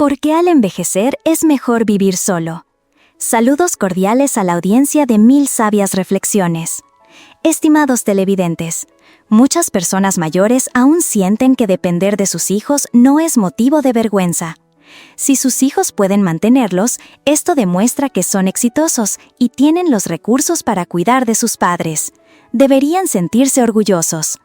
¿Por qué al envejecer es mejor vivir solo? Saludos cordiales a la audiencia de 1000 sabias reflexiones. Estimados televidentes, muchas personas mayores aún sienten que depender de sus hijos no es motivo de vergüenza. Si sus hijos pueden mantenerlos, esto demuestra que son exitosos y tienen los recursos para cuidar de sus padres. Deberían sentirse orgullosos.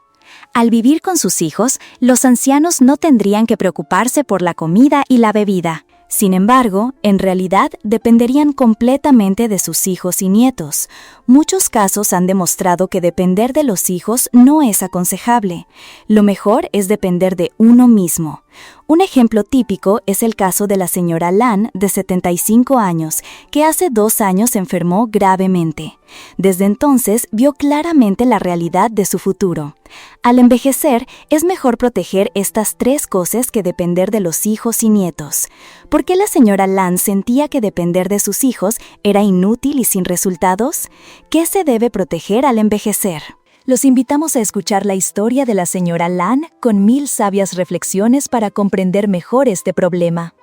Al vivir con sus hijos, los ancianos no tendrían que preocuparse por la comida y la bebida. Sin embargo, en realidad dependerían completamente de sus hijos y nietos. Muchos casos han demostrado que depender de los hijos no es aconsejable. Lo mejor es depender de uno mismo. Un ejemplo típico es el caso de la señora Lan, de 75 años, que hace 2 años se enfermó gravemente. Desde entonces vio claramente la realidad de su futuro. Al envejecer, es mejor proteger estas 3 cosas que depender de los hijos y nietos. ¿Por qué la señora Lan sentía que depender de sus hijos era inútil y sin resultados? ¿Qué se debe proteger al envejecer? Los invitamos a escuchar la historia de la señora Lan con 1000 sabias reflexiones para comprender mejor este problema.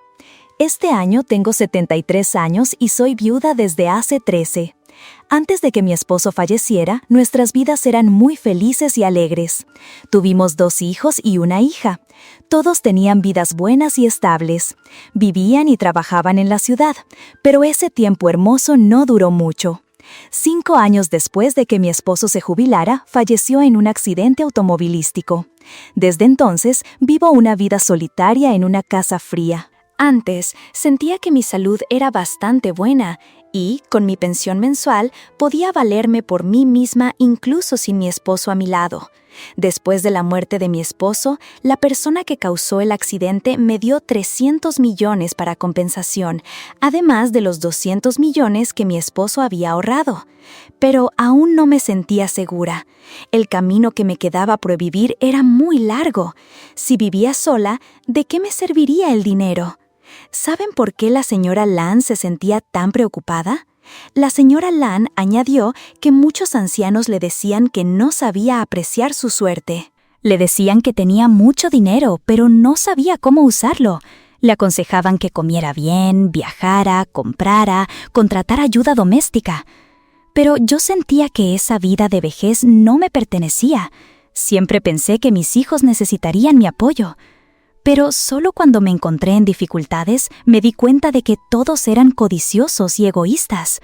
Este año tengo 73 años y soy viuda desde hace 13. Antes de que mi esposo falleciera, nuestras vidas eran muy felices y alegres. Tuvimos 2 hijos y una hija. Todos tenían vidas buenas y estables. Vivían y trabajaban en la ciudad, pero ese tiempo hermoso no duró mucho. 5 años después de que mi esposo se jubilara, falleció en un accidente automovilístico. Desde entonces, vivo una vida solitaria en una casa fría. Antes, sentía que mi salud era bastante buena y, con mi pensión mensual, podía valerme por mí misma incluso sin mi esposo a mi lado. Después de la muerte de mi esposo, la persona que causó el accidente me dio 300 millones para compensación, además de los 200 millones que mi esposo había ahorrado. Pero aún no me sentía segura. El camino que me quedaba por vivir era muy largo. Si vivía sola, ¿de qué me serviría el dinero? ¿Saben por qué la señora Lan se sentía tan preocupada? La señora Lan añadió que muchos ancianos le decían que no sabía apreciar su suerte. Le decían que tenía mucho dinero, pero no sabía cómo usarlo. Le aconsejaban que comiera bien, viajara, comprara, contratara ayuda doméstica. Pero yo sentía que esa vida de vejez no me pertenecía. Siempre pensé que mis hijos necesitarían mi apoyo. Pero solo cuando me encontré en dificultades me di cuenta de que todos eran codiciosos y egoístas.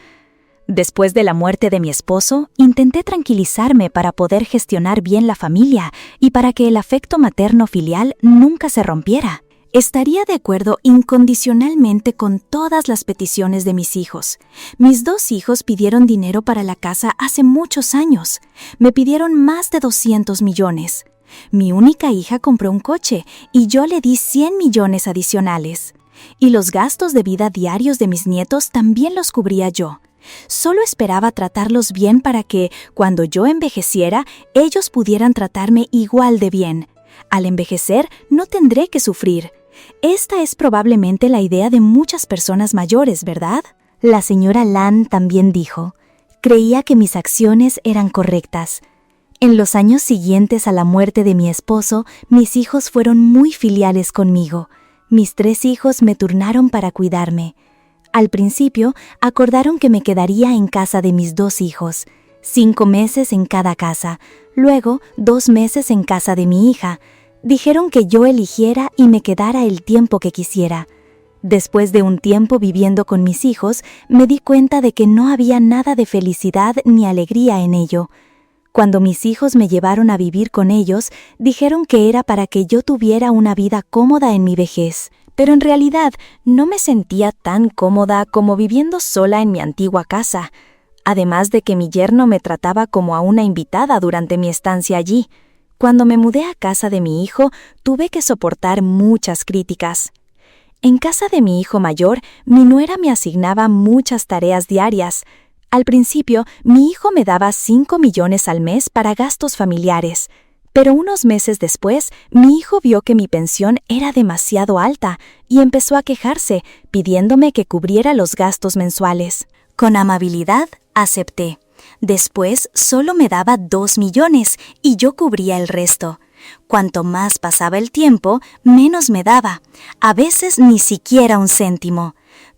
Después de la muerte de mi esposo, intenté tranquilizarme para poder gestionar bien la familia y para que el afecto materno-filial nunca se rompiera. Estaría de acuerdo incondicionalmente con todas las peticiones de mis hijos. Mis 2 hijos pidieron dinero para la casa hace muchos años. Me pidieron más de 200 millones. Mi única hija compró un coche y yo le di 100 millones adicionales. Y los gastos de vida diarios de mis nietos también los cubría yo. Solo esperaba tratarlos bien para que, cuando yo envejeciera, ellos pudieran tratarme igual de bien. Al envejecer, no tendré que sufrir. Esta es probablemente la idea de muchas personas mayores, ¿verdad? La señora Lan también dijo: creía que mis acciones eran correctas. En los años siguientes a la muerte de mi esposo, mis hijos fueron muy filiales conmigo. Mis 3 hijos me turnaron para cuidarme. Al principio, acordaron que me quedaría en casa de mis 2 hijos, 5 meses en cada casa, luego 2 meses en casa de mi hija. Dijeron que yo eligiera y me quedara el tiempo que quisiera. Después de un tiempo viviendo con mis hijos, me di cuenta de que no había nada de felicidad ni alegría en ello. Cuando mis hijos me llevaron a vivir con ellos, dijeron que era para que yo tuviera una vida cómoda en mi vejez. Pero en realidad no me sentía tan cómoda como viviendo sola en mi antigua casa. Además de que mi yerno me trataba como a una invitada durante mi estancia allí. Cuando me mudé a casa de mi hijo, tuve que soportar muchas críticas. En casa de mi hijo mayor, mi nuera me asignaba muchas tareas diarias. Al principio, mi hijo me daba 5 millones al mes para gastos familiares, pero unos meses después, mi hijo vio que mi pensión era demasiado alta y empezó a quejarse, pidiéndome que cubriera los gastos mensuales. Con amabilidad, acepté. Después, solo me daba 2 millones y yo cubría el resto. Cuanto más pasaba el tiempo, menos me daba, a veces ni siquiera un céntimo.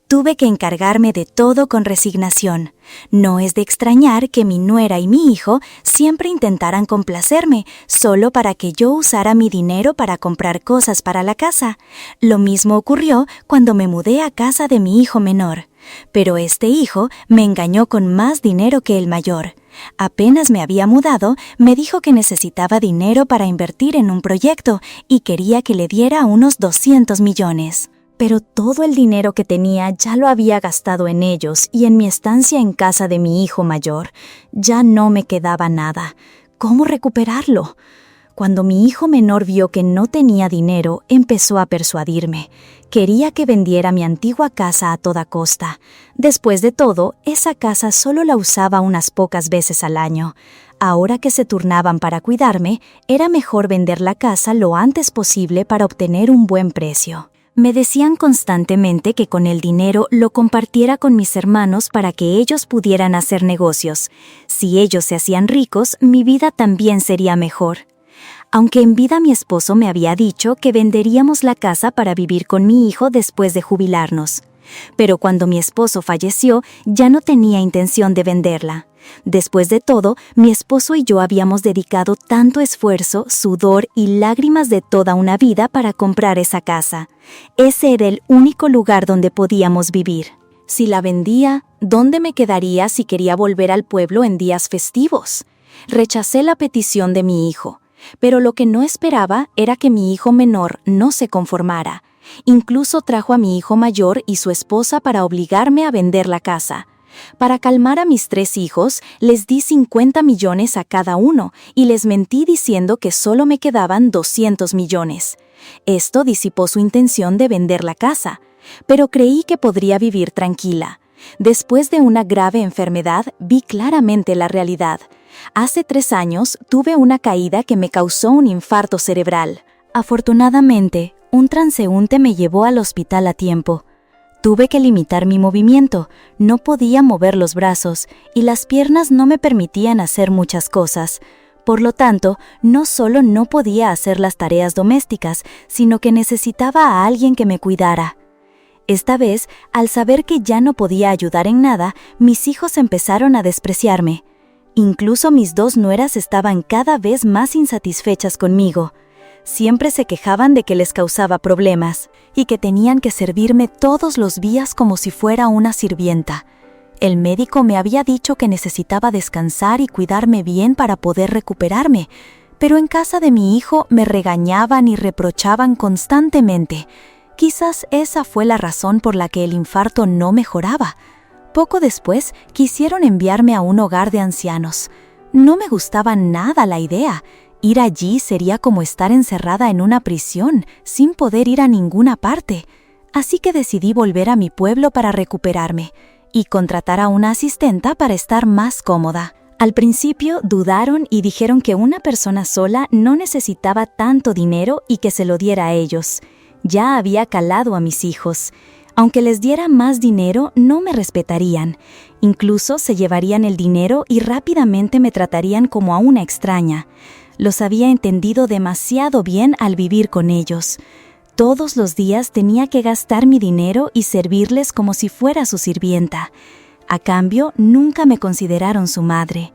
Tuve que encargarme de todo con resignación. No es de extrañar que mi nuera y mi hijo siempre intentaran complacerme, solo para que yo usara mi dinero para comprar cosas para la casa. Lo mismo ocurrió cuando me mudé a casa de mi hijo menor. Pero este hijo me engañó con más dinero que el mayor. Apenas me había mudado, me dijo que necesitaba dinero para invertir en un proyecto y quería que le diera unos 200 millones. Pero todo el dinero que tenía ya lo había gastado en ellos y en mi estancia en casa de mi hijo mayor. Ya no me quedaba nada. ¿Cómo recuperarlo? Cuando mi hijo menor vio que no tenía dinero, empezó a persuadirme. Quería que vendiera mi antigua casa a toda costa. Después de todo, esa casa solo la usaba unas pocas veces al año. Ahora que se turnaban para cuidarme, era mejor vender la casa lo antes posible para obtener un buen precio. Me decían constantemente que con el dinero lo compartiera con mis hermanos para que ellos pudieran hacer negocios. Si ellos se hacían ricos, mi vida también sería mejor. Aunque en vida mi esposo me había dicho que venderíamos la casa para vivir con mi hijo después de jubilarnos. Pero cuando mi esposo falleció, ya no tenía intención de venderla. Después de todo, mi esposo y yo habíamos dedicado tanto esfuerzo, sudor y lágrimas de toda una vida para comprar esa casa. Ese era el único lugar donde podíamos vivir. Si la vendía, ¿dónde me quedaría si quería volver al pueblo en días festivos? Rechacé la petición de mi hijo, pero lo que no esperaba era que mi hijo menor no se conformara. Incluso trajo a mi hijo mayor y su esposa para obligarme a vender la casa. Para calmar a mis 3 hijos, les di 50 millones a cada uno y les mentí diciendo que solo me quedaban 200 millones. Esto disipó su intención de vender la casa, pero creí que podría vivir tranquila. Después de una grave enfermedad, vi claramente la realidad. Hace 3 años tuve una caída que me causó un infarto cerebral. Afortunadamente, un transeúnte me llevó al hospital a tiempo. Tuve que limitar mi movimiento, no podía mover los brazos y las piernas no me permitían hacer muchas cosas. Por lo tanto, no solo no podía hacer las tareas domésticas, sino que necesitaba a alguien que me cuidara. Esta vez, al saber que ya no podía ayudar en nada, mis hijos empezaron a despreciarme. Incluso mis 2 nueras estaban cada vez más insatisfechas conmigo. Siempre se quejaban de que les causaba problemas y que tenían que servirme todos los días como si fuera una sirvienta. El médico me había dicho que necesitaba descansar y cuidarme bien para poder recuperarme, pero en casa de mi hijo me regañaban y reprochaban constantemente. Quizás esa fue la razón por la que el infarto no mejoraba. Poco después quisieron enviarme a un hogar de ancianos. No me gustaba nada la idea. Ir allí sería como estar encerrada en una prisión, sin poder ir a ninguna parte. Así que decidí volver a mi pueblo para recuperarme y contratar a una asistenta para estar más cómoda. Al principio dudaron y dijeron que una persona sola no necesitaba tanto dinero y que se lo diera a ellos. Ya había calado a mis hijos. Aunque les diera más dinero, no me respetarían. Incluso se llevarían el dinero y rápidamente me tratarían como a una extraña. Los había entendido demasiado bien al vivir con ellos. Todos los días tenía que gastar mi dinero y servirles como si fuera su sirvienta. A cambio, nunca me consideraron su madre.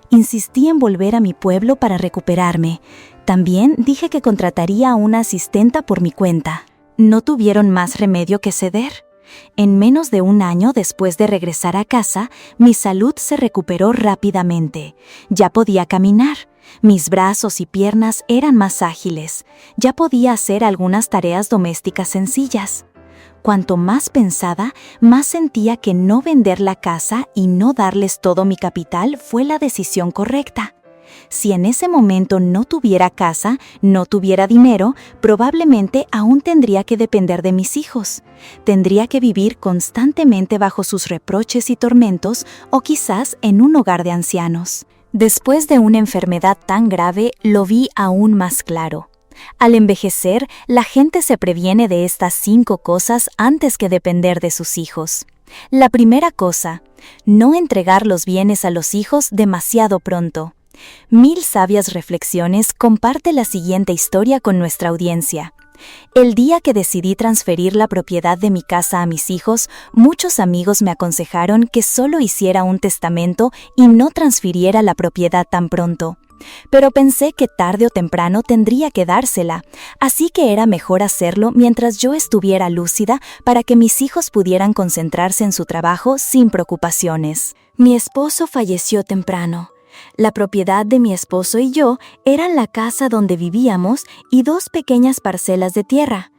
Insistí en volver a mi pueblo para recuperarme. También dije que contrataría a una asistenta por mi cuenta. No tuvieron más remedio que ceder. En menos de 1 año después de regresar a casa, mi salud se recuperó rápidamente. Ya podía caminar. Mis brazos y piernas eran más ágiles. Ya podía hacer algunas tareas domésticas sencillas. Cuanto más pensaba, más sentía que no vender la casa y no darles todo mi capital fue la decisión correcta. Si en ese momento no tuviera casa, no tuviera dinero, probablemente aún tendría que depender de mis hijos. Tendría que vivir constantemente bajo sus reproches y tormentos o quizás en un hogar de ancianos. Después de una enfermedad tan grave, lo vi aún más claro. Al envejecer, la gente se previene de estas 5 cosas antes que depender de sus hijos. La primera cosa, no entregar los bienes a los hijos demasiado pronto. Mil Sabias Reflexiones comparte la siguiente historia con nuestra audiencia. El día que decidí transferir la propiedad de mi casa a mis hijos, muchos amigos me aconsejaron que solo hiciera un testamento y no transfiriera la propiedad tan pronto. Pero pensé que tarde o temprano tendría que dársela, así que era mejor hacerlo mientras yo estuviera lúcida para que mis hijos pudieran concentrarse en su trabajo sin preocupaciones. Mi esposo falleció temprano. La propiedad de mi esposo y yo eran la casa donde vivíamos y 2 pequeñas parcelas de tierra.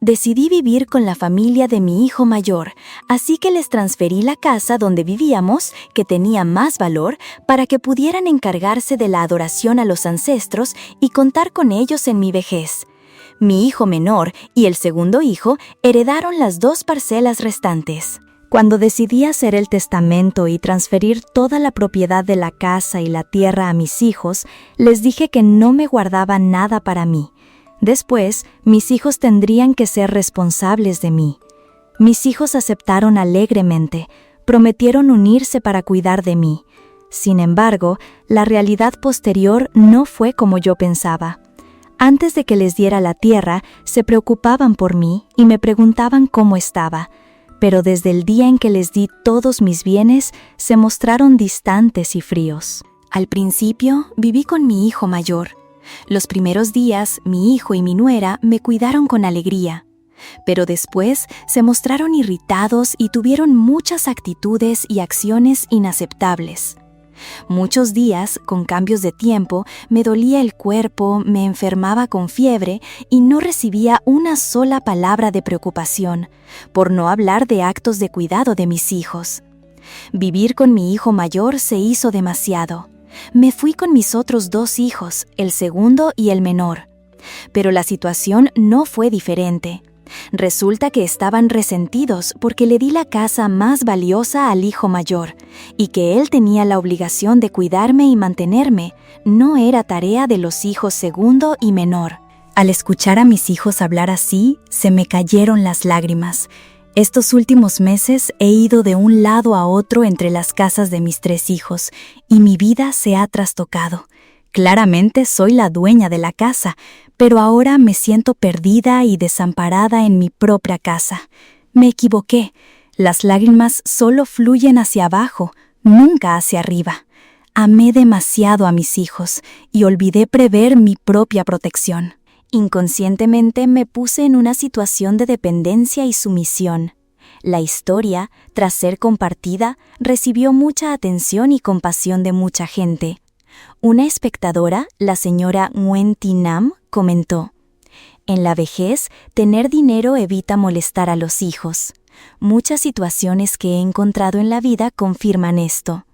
Decidí vivir con la familia de mi hijo mayor, así que les transferí la casa donde vivíamos, que tenía más valor, para que pudieran encargarse de la adoración a los ancestros y contar con ellos en mi vejez. Mi hijo menor y el segundo hijo heredaron las 2 parcelas restantes. Cuando decidí hacer el testamento y transferir toda la propiedad de la casa y la tierra a mis hijos, les dije que no me guardaba nada para mí. Después, mis hijos tendrían que ser responsables de mí. Mis hijos aceptaron alegremente, prometieron unirse para cuidar de mí. Sin embargo, la realidad posterior no fue como yo pensaba. Antes de que les diera la tierra, se preocupaban por mí y me preguntaban cómo estaba. Pero desde el día en que les di todos mis bienes, se mostraron distantes y fríos. Al principio, viví con mi hijo mayor. Los primeros días, mi hijo y mi nuera me cuidaron con alegría. Pero después se mostraron irritados y tuvieron muchas actitudes y acciones inaceptables. Muchos días, con cambios de tiempo, me dolía el cuerpo, me enfermaba con fiebre y no recibía una sola palabra de preocupación, por no hablar de actos de cuidado de mis hijos. Vivir con mi hijo mayor se hizo demasiado. Me fui con mis otros 2 hijos, el segundo y el menor. Pero la situación no fue diferente. Resulta que estaban resentidos porque le di la casa más valiosa al hijo mayor y que él tenía la obligación de cuidarme y mantenerme. No era tarea de los hijos segundo y menor. Al escuchar a mis hijos hablar así, se me cayeron las lágrimas. Estos últimos meses he ido de un lado a otro entre las casas de mis 3 hijos y mi vida se ha trastocado. Claramente soy la dueña de la casa, pero ahora me siento perdida y desamparada en mi propia casa. Me equivoqué. Las lágrimas solo fluyen hacia abajo, nunca hacia arriba. Amé demasiado a mis hijos y olvidé prever mi propia protección. Inconscientemente me puse en una situación de dependencia y sumisión. La historia, tras ser compartida, recibió mucha atención y compasión de mucha gente. Una espectadora, la señora Nguyen Thi Nam, comentó: «En la vejez, tener dinero evita molestar a los hijos. Muchas situaciones que he encontrado en la vida confirman esto.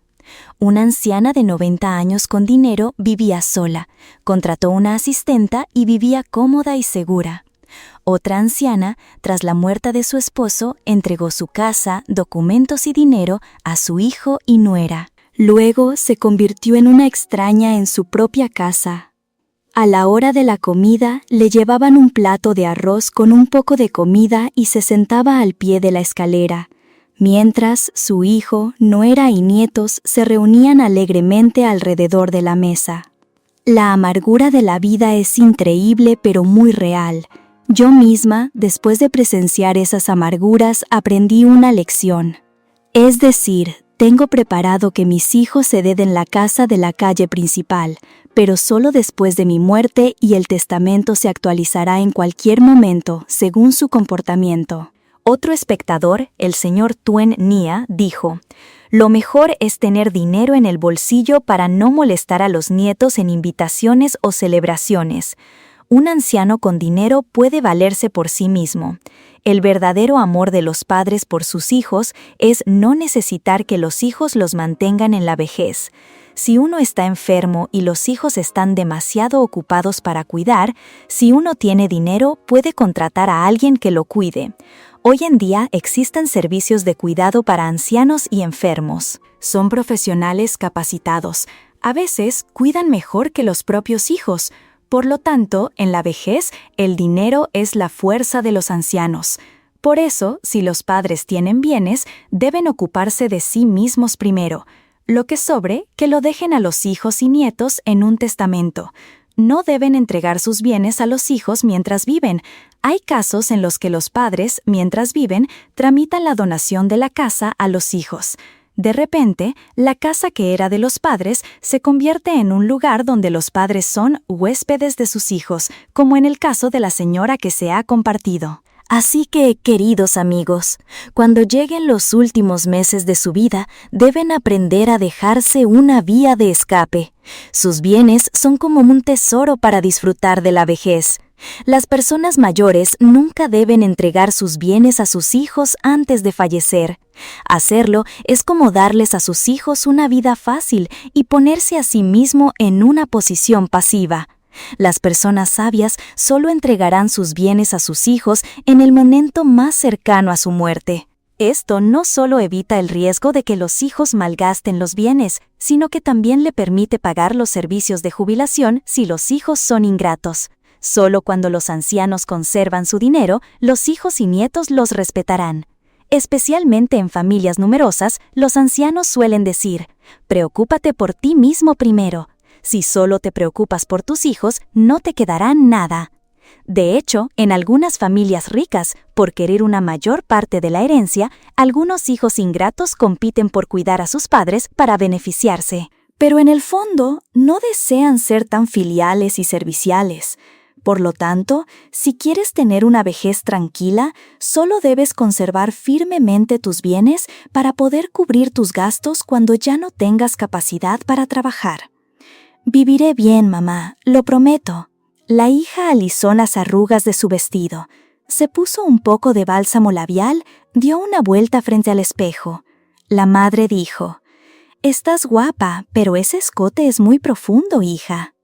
Una anciana de 90 años con dinero vivía sola, contrató una asistenta y vivía cómoda y segura. Otra anciana, tras la muerte de su esposo, entregó su casa, documentos y dinero a su hijo y nuera. Luego se convirtió en una extraña en su propia casa. A la hora de la comida, le llevaban un plato de arroz con un poco de comida y se sentaba al pie de la escalera, mientras su hijo, nuera y nietos se reunían alegremente alrededor de la mesa. La amargura de la vida es increíble pero muy real. Yo misma, después de presenciar esas amarguras, aprendí una lección. Es decir, tengo preparado que mis hijos hereden la casa de la calle principal, pero solo después de mi muerte y el testamento se actualizará en cualquier momento, según su comportamiento». Otro espectador, el señor Tuen Nia, dijo: «Lo mejor es tener dinero en el bolsillo para no molestar a los nietos en invitaciones o celebraciones. Un anciano con dinero puede valerse por sí mismo. El verdadero amor de los padres por sus hijos es no necesitar que los hijos los mantengan en la vejez. Si uno está enfermo y los hijos están demasiado ocupados para cuidar, si uno tiene dinero, puede contratar a alguien que lo cuide. Hoy en día existen servicios de cuidado para ancianos y enfermos. Son profesionales capacitados. A veces cuidan mejor que los propios hijos. Por lo tanto, en la vejez, el dinero es la fuerza de los ancianos. Por eso, si los padres tienen bienes, deben ocuparse de sí mismos primero. Lo que sobre, que lo dejen a los hijos y nietos en un testamento. No deben entregar sus bienes a los hijos mientras viven. Hay casos en los que los padres, mientras viven, tramitan la donación de la casa a los hijos. De repente, la casa que era de los padres se convierte en un lugar donde los padres son huéspedes de sus hijos, como en el caso de la señora que se ha compartido. Así que, queridos amigos, cuando lleguen los últimos meses de su vida, deben aprender a dejarse una vía de escape. Sus bienes son como un tesoro para disfrutar de la vejez. Las personas mayores nunca deben entregar sus bienes a sus hijos antes de fallecer. Hacerlo es como darles a sus hijos una vida fácil y ponerse a sí mismo en una posición pasiva. Las personas sabias solo entregarán sus bienes a sus hijos en el momento más cercano a su muerte. Esto no solo evita el riesgo de que los hijos malgasten los bienes, sino que también le permite pagar los servicios de jubilación si los hijos son ingratos. Solo cuando los ancianos conservan su dinero, los hijos y nietos los respetarán. Especialmente en familias numerosas, los ancianos suelen decir: «Preocúpate por ti mismo primero». Si solo te preocupas por tus hijos, no te quedará nada. De hecho, en algunas familias ricas, por querer una mayor parte de la herencia, algunos hijos ingratos compiten por cuidar a sus padres para beneficiarse. Pero en el fondo, no desean ser tan filiales y serviciales. Por lo tanto, si quieres tener una vejez tranquila, solo debes conservar firmemente tus bienes para poder cubrir tus gastos cuando ya no tengas capacidad para trabajar. «Viviré bien, mamá, lo prometo». La hija alisó las arrugas de su vestido, se puso un poco de bálsamo labial, dio una vuelta frente al espejo. La madre dijo: «Estás guapa, pero ese escote es muy profundo, hija».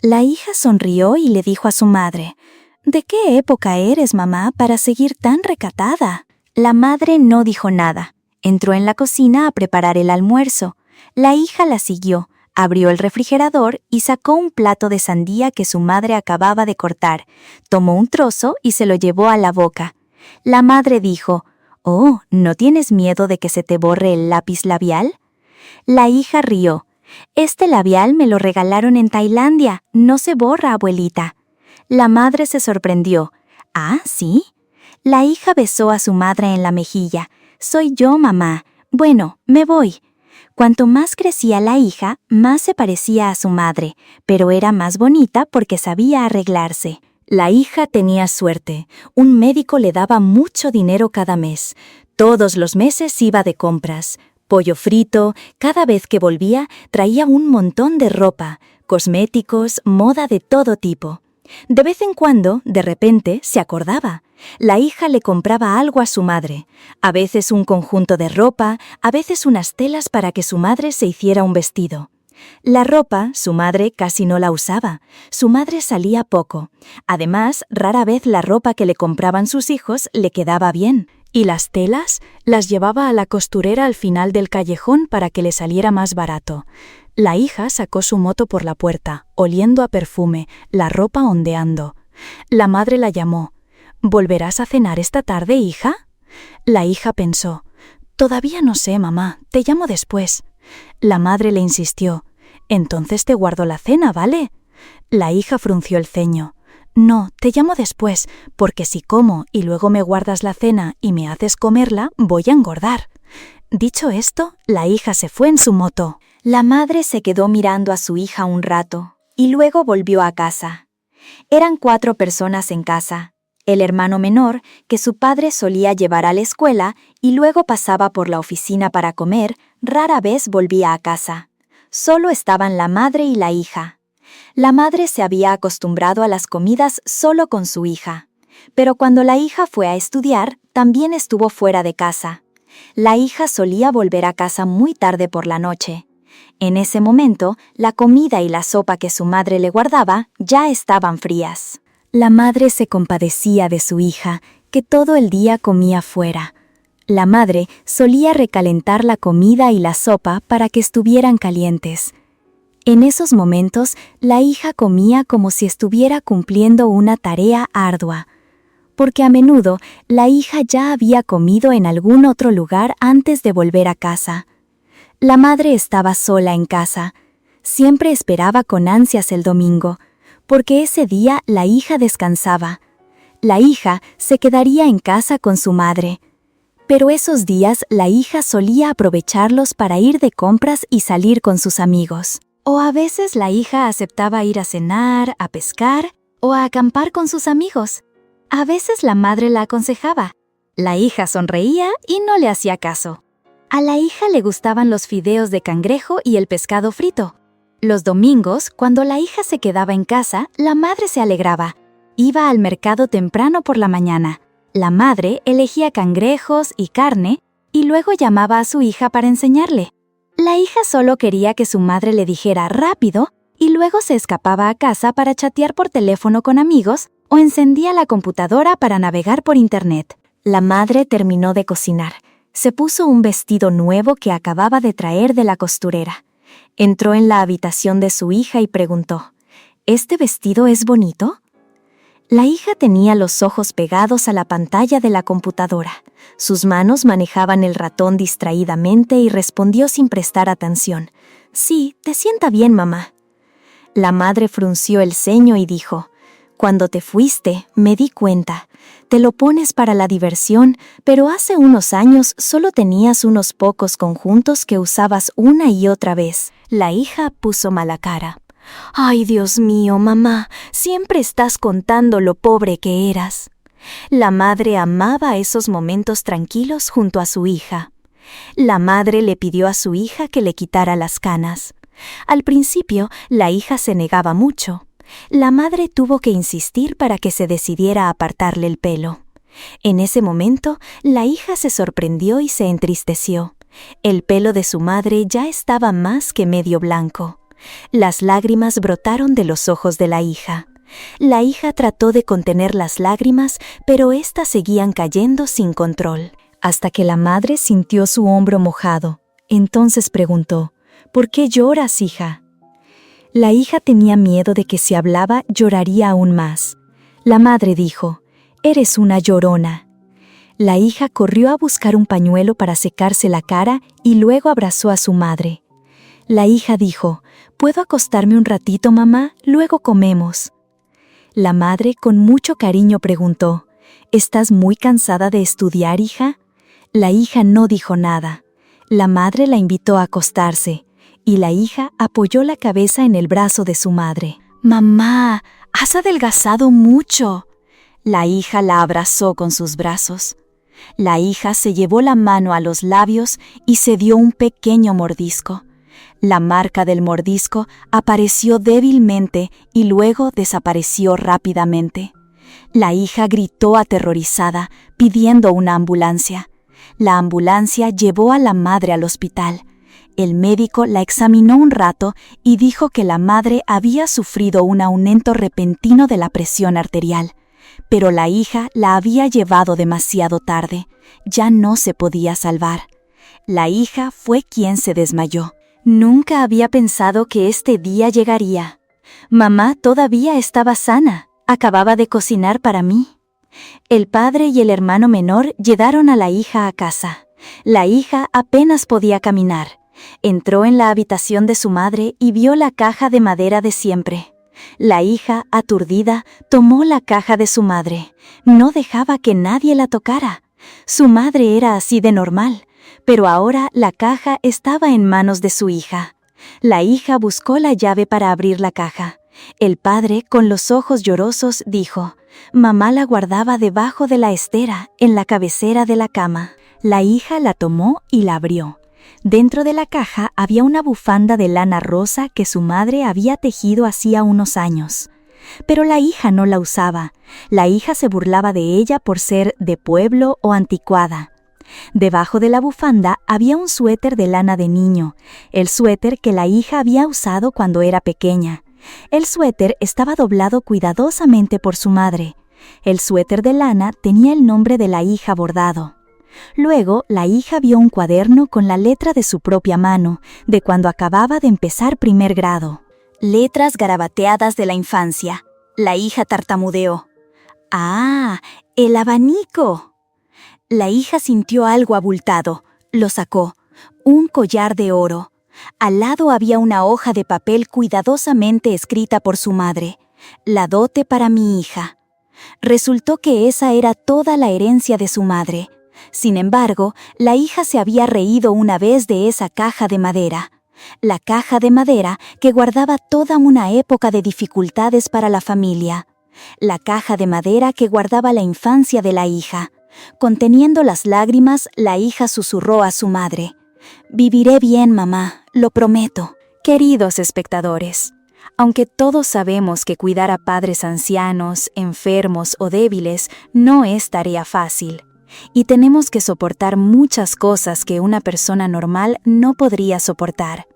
La hija sonrió y le dijo a su madre: «¿De qué época eres, mamá, para seguir tan recatada?». La madre no dijo nada. Entró en la cocina a preparar el almuerzo. La hija la siguió. Abrió el refrigerador y sacó un plato de sandía que su madre acababa de cortar. Tomó un trozo y se lo llevó a la boca. La madre dijo: «Oh, ¿no tienes miedo de que se te borre el lápiz labial?». La hija rió. «Este labial me lo regalaron en Tailandia. No se borra, abuelita». La madre se sorprendió. «¿Ah, sí?». La hija besó a su madre en la mejilla. «Soy yo, mamá. Bueno, me voy». Cuanto más crecía la hija, más se parecía a su madre, pero era más bonita porque sabía arreglarse. La hija tenía suerte. Un médico le daba mucho dinero cada mes. Todos los meses iba de compras. Pollo frito, cada vez que volvía traía un montón de ropa, cosméticos, moda de todo tipo. De vez en cuando, de repente, se acordaba. La hija le compraba algo a su madre, a veces un conjunto de ropa, a veces unas telas para que su madre se hiciera un vestido. La ropa, su madre casi no la usaba. Su madre salía poco. Además, rara vez la ropa que le compraban sus hijos le quedaba bien. Y las telas las llevaba a la costurera al final del callejón para que le saliera más barato. La hija sacó su moto por la puerta, oliendo a perfume, la ropa ondeando. La madre la llamó. «¿Volverás a cenar esta tarde, hija?». La hija pensó: «Todavía no sé, mamá, te llamo después». La madre le insistió: «Entonces te guardo la cena, ¿vale?». La hija frunció el ceño. «No, te llamo después, porque si como y luego me guardas la cena y me haces comerla, voy a engordar». Dicho esto, la hija se fue en su moto. La madre se quedó mirando a su hija un rato y luego volvió a casa. Eran 4 personas en casa. El hermano menor, que su padre solía llevar a la escuela y luego pasaba por la oficina para comer, rara vez volvía a casa. Solo estaban la madre y la hija. La madre se había acostumbrado a las comidas solo con su hija, pero cuando la hija fue a estudiar, también estuvo fuera de casa. La hija solía volver a casa muy tarde por la noche. En ese momento, la comida y la sopa que su madre le guardaba ya estaban frías. La madre se compadecía de su hija, que todo el día comía fuera. La madre solía recalentar la comida y la sopa para que estuvieran calientes. En esos momentos, la hija comía como si estuviera cumpliendo una tarea ardua, porque a menudo la hija ya había comido en algún otro lugar antes de volver a casa. La madre estaba sola en casa. Siempre esperaba con ansias el domingo, porque ese día la hija descansaba. La hija se quedaría en casa con su madre. Pero esos días la hija solía aprovecharlos para ir de compras y salir con sus amigos. O a veces la hija aceptaba ir a cenar, a pescar o a acampar con sus amigos. A veces la madre la aconsejaba. La hija sonreía y no le hacía caso. A la hija le gustaban los fideos de cangrejo y el pescado frito. Los domingos, cuando la hija se quedaba en casa, la madre se alegraba. Iba al mercado temprano por la mañana. La madre elegía cangrejos y carne y luego llamaba a su hija para enseñarle. La hija solo quería que su madre le dijera rápido y luego se escapaba a casa para chatear por teléfono con amigos o encendía la computadora para navegar por internet. La madre terminó de cocinar. Se puso un vestido nuevo que acababa de traer de la costurera. Entró en la habitación de su hija y preguntó: ¿Este vestido es bonito? La hija tenía los ojos pegados a la pantalla de la computadora. Sus manos manejaban el ratón distraídamente y respondió sin prestar atención: «Sí, te sienta bien, mamá». La madre frunció el ceño y dijo: «Cuando te fuiste, me di cuenta. Te lo pones para la diversión, pero hace unos años solo tenías unos pocos conjuntos que usabas una y otra vez». La hija puso mala cara. «Ay, Dios mío, mamá, siempre estás contando lo pobre que eras». La madre amaba esos momentos tranquilos junto a su hija. La madre le pidió a su hija que le quitara las canas. Al principio, la hija se negaba mucho. La madre tuvo que insistir para que se decidiera a apartarle el pelo. En ese momento, la hija se sorprendió y se entristeció. El pelo de su madre ya estaba más que medio blanco. Las lágrimas brotaron de los ojos de la hija. La hija trató de contener las lágrimas, pero éstas seguían cayendo sin control. Hasta que la madre sintió su hombro mojado. Entonces preguntó: «¿Por qué lloras, hija?». La hija tenía miedo de que si hablaba lloraría aún más. La madre dijo: «Eres una llorona». La hija corrió a buscar un pañuelo para secarse la cara y luego abrazó a su madre. La hija dijo: «¿Puedo acostarme un ratito, mamá? Luego comemos». La madre con mucho cariño preguntó: «¿Estás muy cansada de estudiar, hija?». La hija no dijo nada. La madre la invitó a acostarse, y la hija apoyó la cabeza en el brazo de su madre. «Mamá, has adelgazado mucho». La hija la abrazó con sus brazos. La hija se llevó la mano a los labios y se dio un pequeño mordisco. La marca del mordisco apareció débilmente y luego desapareció rápidamente. La hija gritó aterrorizada, pidiendo una ambulancia. La ambulancia llevó a la madre al hospital. El médico la examinó un rato y dijo que la madre había sufrido un aumento repentino de la presión arterial. Pero la hija la había llevado demasiado tarde. Ya no se podía salvar. La hija fue quien se desmayó. Nunca había pensado que este día llegaría. Mamá todavía estaba sana. Acababa de cocinar para mí. El padre y el hermano menor llevaron a la hija a casa. La hija apenas podía caminar. Entró en la habitación de su madre y vio la caja de madera de siempre. La hija, aturdida, tomó la caja de su madre. No dejaba que nadie la tocara. Su madre era así de normal, pero ahora la caja estaba en manos de su hija. La hija buscó la llave para abrir la caja. El padre, con los ojos llorosos, dijo: «Mamá la guardaba debajo de la estera, en la cabecera de la cama». La hija la tomó y la abrió. Dentro de la caja había una bufanda de lana rosa que su madre había tejido hacía unos años. Pero la hija no la usaba. La hija se burlaba de ella por ser de pueblo o anticuada. Debajo de la bufanda había un suéter de lana de niño, el suéter que la hija había usado cuando era pequeña. El suéter estaba doblado cuidadosamente por su madre. El suéter de lana tenía el nombre de la hija bordado. Luego, la hija vio un cuaderno con la letra de su propia mano, de cuando acababa de empezar primer grado. Letras garabateadas de la infancia. La hija tartamudeó: «¡Ah! ¡El abanico!». La hija sintió algo abultado. Lo sacó. un collar de oro. Al lado había una hoja de papel cuidadosamente escrita por su madre: la dote para mi hija. Resultó que esa era toda la herencia de su madre. Sin embargo, la hija se había reído una vez de esa caja de madera. La caja de madera que guardaba toda una época de dificultades para la familia. La caja de madera que guardaba la infancia de la hija. Conteniendo las lágrimas, la hija susurró a su madre: «Viviré bien, mamá, lo prometo». Queridos espectadores, aunque todos sabemos que cuidar a padres ancianos, enfermos o débiles no es tarea fácil, y tenemos que soportar muchas cosas que una persona normal no podría soportar.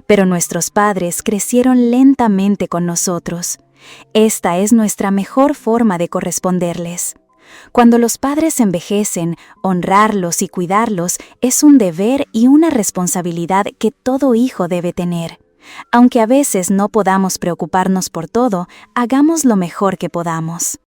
Pero nuestros padres crecieron lentamente con nosotros. Esta es nuestra mejor forma de corresponderles. Cuando los padres envejecen, honrarlos y cuidarlos es un deber y una responsabilidad que todo hijo debe tener. Aunque a veces no podamos preocuparnos por todo, hagamos lo mejor que podamos.